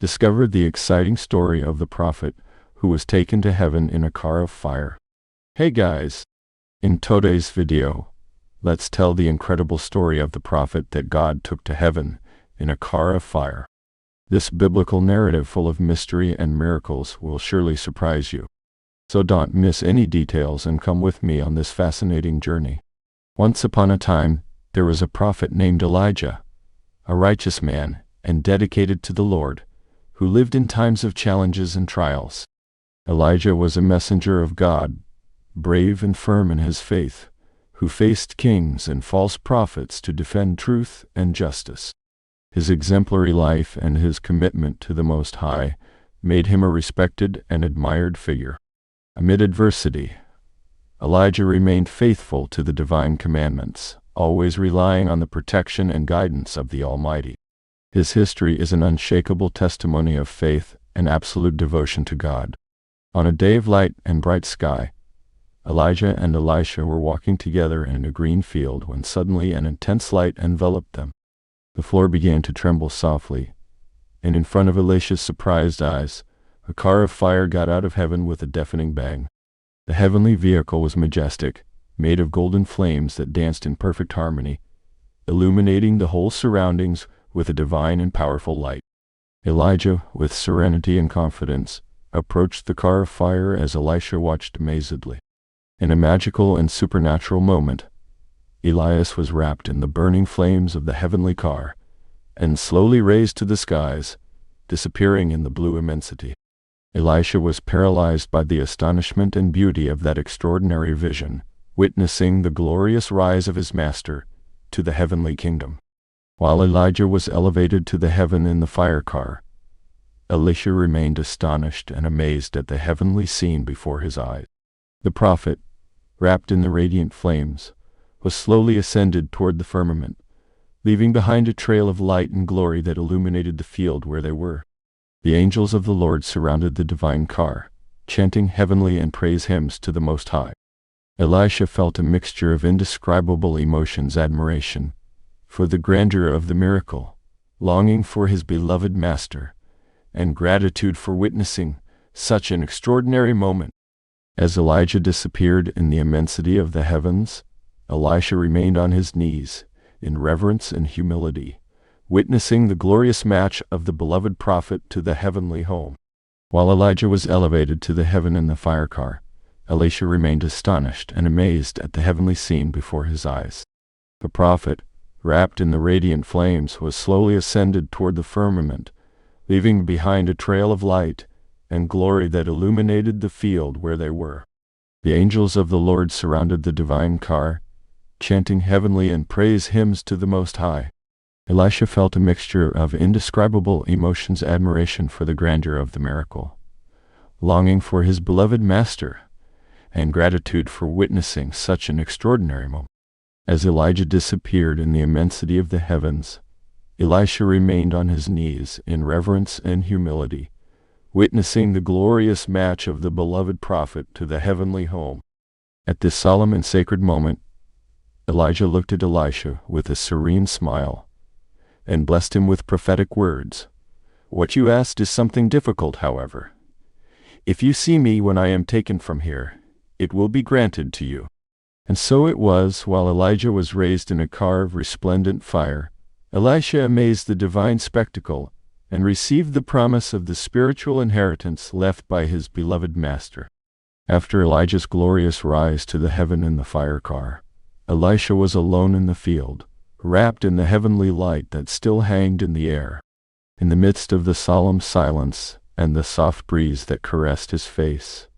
Discover the exciting story of the prophet who was taken to heaven in a car of fire. Hey guys! In today's video, let's tell the incredible story of the prophet that God took to heaven in a car of fire. This biblical narrative full of mystery and miracles will surely surprise you. So don't miss any details and come with me on this fascinating journey. Once upon a time, there was a prophet named Elijah, a righteous man and dedicated to the Lord, who lived in times of challenges and trials. Elijah was a messenger of God, brave and firm in his faith, who faced kings and false prophets to defend truth and justice. His exemplary life and his commitment to the Most High made him a respected and admired figure. Amid adversity, Elijah remained faithful to the divine commandments, always relying on the protection and guidance of the Almighty. His history is an unshakable testimony of faith and absolute devotion to God. On a day of light and bright sky, Elijah and Elisha were walking together in a green field when suddenly an intense light enveloped them. The floor began to tremble softly, and in front of Elisha's surprised eyes, a car of fire got out of heaven with a deafening bang. The heavenly vehicle was majestic, made of golden flames that danced in perfect harmony, illuminating the whole surroundings with a divine and powerful light. Elijah, with serenity and confidence, approached the car of fire as Elisha watched amazedly. In a magical and supernatural moment, Elias was wrapped in the burning flames of the heavenly car and slowly raised to the skies, disappearing in the blue immensity. Elisha was paralyzed by the astonishment and beauty of that extraordinary vision, witnessing the glorious rise of his master to the heavenly kingdom. While Elijah was elevated to the heaven in the fire car, Elisha remained astonished and amazed at the heavenly scene before his eyes. The prophet, wrapped in the radiant flames, was slowly ascended toward the firmament, leaving behind a trail of light and glory that illuminated the field where they were. The angels of the Lord surrounded the divine car, chanting heavenly and praise hymns to the Most High. Elisha felt a mixture of indescribable emotions: admiration for the grandeur of the miracle, longing for his beloved master, and gratitude for witnessing such an extraordinary moment. As Elijah disappeared in the immensity of the heavens, Elisha remained on his knees in reverence and humility, witnessing the glorious march of the beloved prophet to the heavenly home. While Elijah was elevated to the heaven in the fire car, Elisha remained astonished and amazed at the heavenly scene before his eyes. The prophet, wrapped in the radiant flames, was slowly ascended toward the firmament, leaving behind a trail of light and glory that illuminated the field where they were. The angels of the Lord surrounded the divine car, chanting heavenly and praise hymns to the Most High. Elisha felt a mixture of indescribable emotions: admiration for the grandeur of the miracle, longing for his beloved master, and gratitude for witnessing such an extraordinary moment. As Elijah disappeared in the immensity of the heavens, Elisha remained on his knees in reverence and humility, witnessing the glorious march of the beloved prophet to the heavenly home. At this solemn and sacred moment, Elijah looked at Elisha with a serene smile and blessed him with prophetic words. "What you asked is something difficult, however. If you see me when I am taken from here, it will be granted to you." And so it was. While Elijah was raised in a car of resplendent fire, Elisha amazed the divine spectacle and received the promise of the spiritual inheritance left by his beloved master. After Elijah's glorious rise to the heaven in the fire car, Elisha was alone in the field, wrapped in the heavenly light that still hanged in the air. In the midst of the solemn silence and the soft breeze that caressed his face,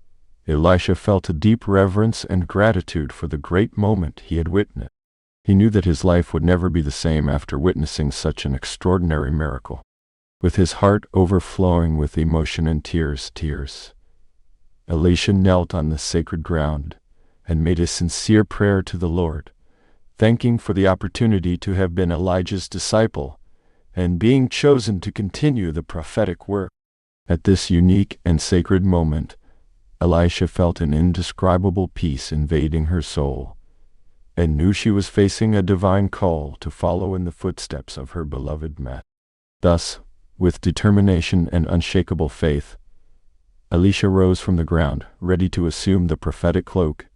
Elisha felt a deep reverence and gratitude for the great moment he had witnessed. He knew that his life would never be the same after witnessing such an extraordinary miracle. With his heart overflowing with emotion and tears, Elisha knelt on the sacred ground and made a sincere prayer to the Lord, thanking for the opportunity to have been Elijah's disciple and being chosen to continue the prophetic work. At this unique and sacred moment, Elisha felt an indescribable peace invading her soul, and knew she was facing a divine call to follow in the footsteps of her beloved master. Thus, With determination and unshakable faith, Elisha rose from the ground, ready to assume the prophetic cloak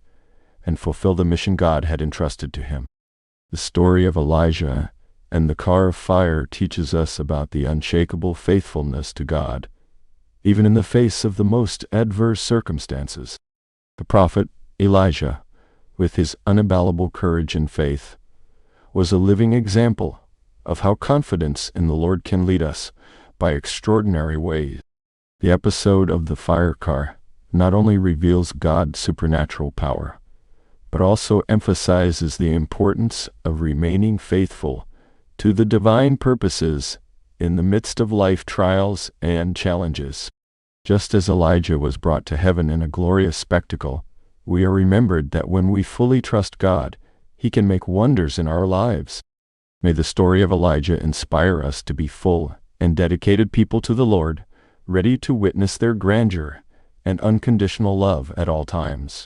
and fulfill the mission God had entrusted to him. The story of Elijah and the car of fire teaches us about the unshakable faithfulness to God, even in the face of the most adverse circumstances. The prophet Elijah, with his unassailable courage and faith, was a living example of how confidence in the Lord can lead us by extraordinary ways. The episode of the fire car not only reveals God's supernatural power, but also emphasizes the importance of remaining faithful to the divine purposes in the midst of life trials and challenges. Just as Elijah was brought to heaven in a glorious spectacle, we are remembered that when we fully trust God, He can make wonders in our lives. May the story of Elijah inspire us to be full and dedicated people to the Lord, ready to witness their grandeur and unconditional love at all times.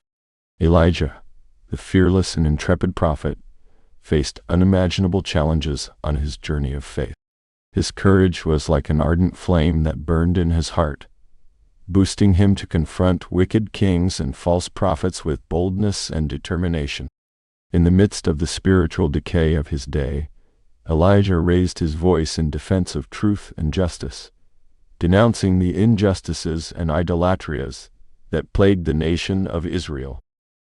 Elijah, the fearless and intrepid prophet, faced unimaginable challenges on his journey of faith. His courage was like an ardent flame that burned in his heart, boosting him to confront wicked kings and false prophets with boldness and determination. In the midst of the spiritual decay of his day, Elijah raised his voice in defense of truth and justice, denouncing the injustices and idolatrias that plagued the nation of Israel.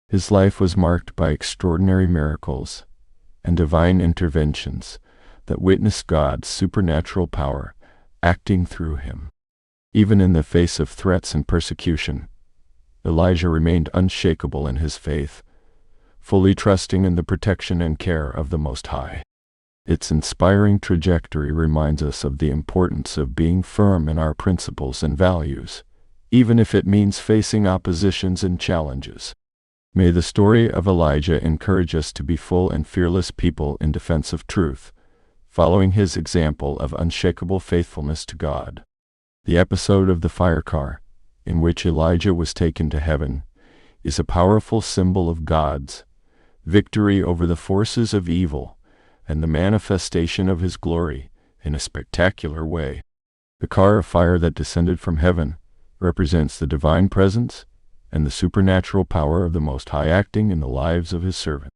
His life was marked by extraordinary miracles and divine interventions that witnessed God's supernatural power acting through him. Even in the face of threats and persecution, Elijah remained unshakable in his faith, fully trusting in the protection and care of the Most High. Its inspiring trajectory reminds us of the importance of being firm in our principles and values, even if it means facing oppositions and challenges. May the story of Elijah encourage us to be full and fearless people in defense of truth, following his example of unshakable faithfulness to God. The episode of the fire car, in which Elijah was taken to heaven, is a powerful symbol of God's victory over the forces of evil and the manifestation of his glory in a spectacular way. The car of fire that descended from heaven represents the divine presence and the supernatural power of the Most High acting in the lives of his servant.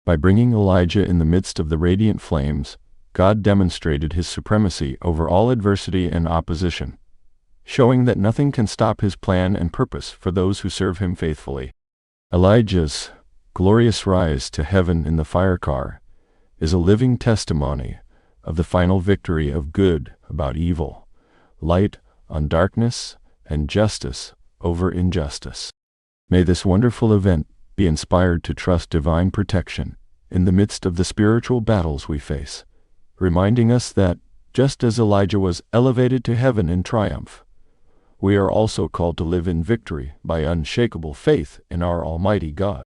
By bringing Elijah in the midst of the radiant flames, God demonstrated his supremacy over all adversity and opposition, showing that nothing can stop his plan and purpose for those who serve him faithfully. Elijah's glorious rise to heaven in the fire car is a living testimony of the final victory of good about evil, light on darkness, and justice over injustice. May this wonderful event be inspired to trust divine protection in the midst of the spiritual battles we face, reminding us that, just as Elijah was elevated to heaven in triumph, we are also called to live in victory by unshakable faith in our Almighty God.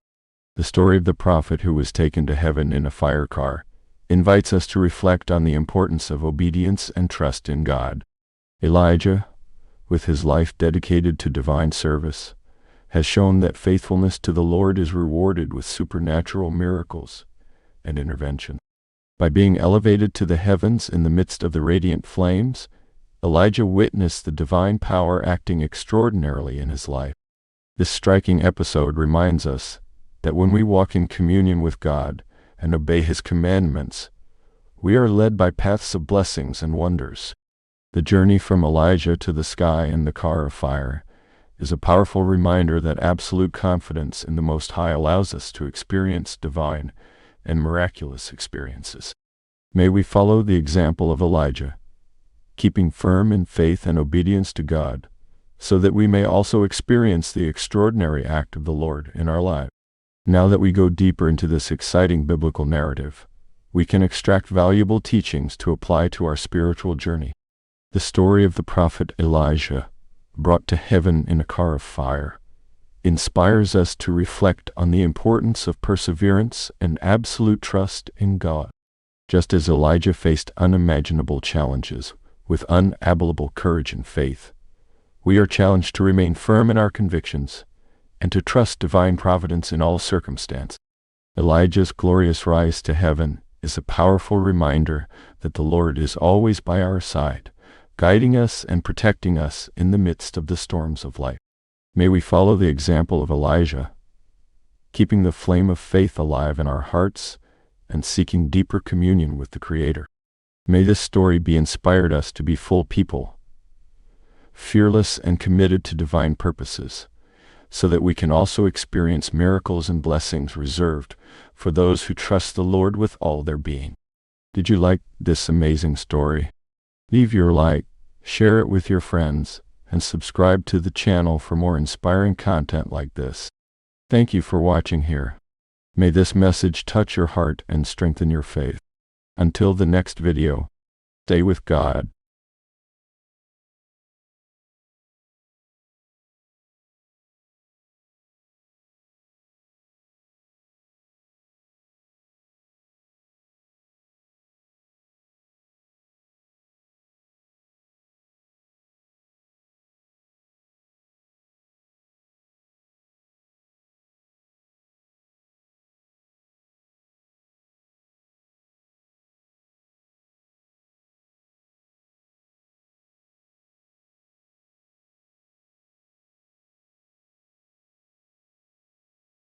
The story of the prophet who was taken to heaven in a fire car invites us to reflect on the importance of obedience and trust in God. Elijah, with his life dedicated to divine service, has shown that faithfulness to the Lord is rewarded with supernatural miracles and intervention. By being elevated to the heavens in the midst of the radiant flames, Elijah witnessed the divine power acting extraordinarily in his life. This striking episode reminds us that when we walk in communion with God and obey His commandments, we are led by paths of blessings and wonders. The journey from Elijah to the sky in the car of fire is a powerful reminder that absolute confidence in the Most High allows us to experience divine and miraculous experiences. May we follow the example of Elijah, keeping firm in faith and obedience to God, so that we may also experience the extraordinary act of the Lord in our lives. Now that we go deeper into this exciting biblical narrative, we can extract valuable teachings to apply to our spiritual journey. The story of the prophet Elijah, brought to heaven in a car of fire, inspires us to reflect on the importance of perseverance and absolute trust in God. Just as Elijah faced unimaginable challenges with unassailable courage and faith, we are challenged to remain firm in our convictions and to trust divine providence in all circumstances. Elijah's glorious rise to heaven is a powerful reminder that the Lord is always by our side, guiding us and protecting us in the midst of the storms of life. May we follow the example of Elijah, keeping the flame of faith alive in our hearts and seeking deeper communion with the Creator. May this story be inspired us to be full people, fearless and committed to divine purposes, so that we can also experience miracles and blessings reserved for those who trust the Lord with all their being. Did you like this amazing story? Leave your like, share it with your friends, and subscribe to the channel for more inspiring content like this. Thank you for watching here. May this message touch your heart and strengthen your faith. Until the next video, stay with God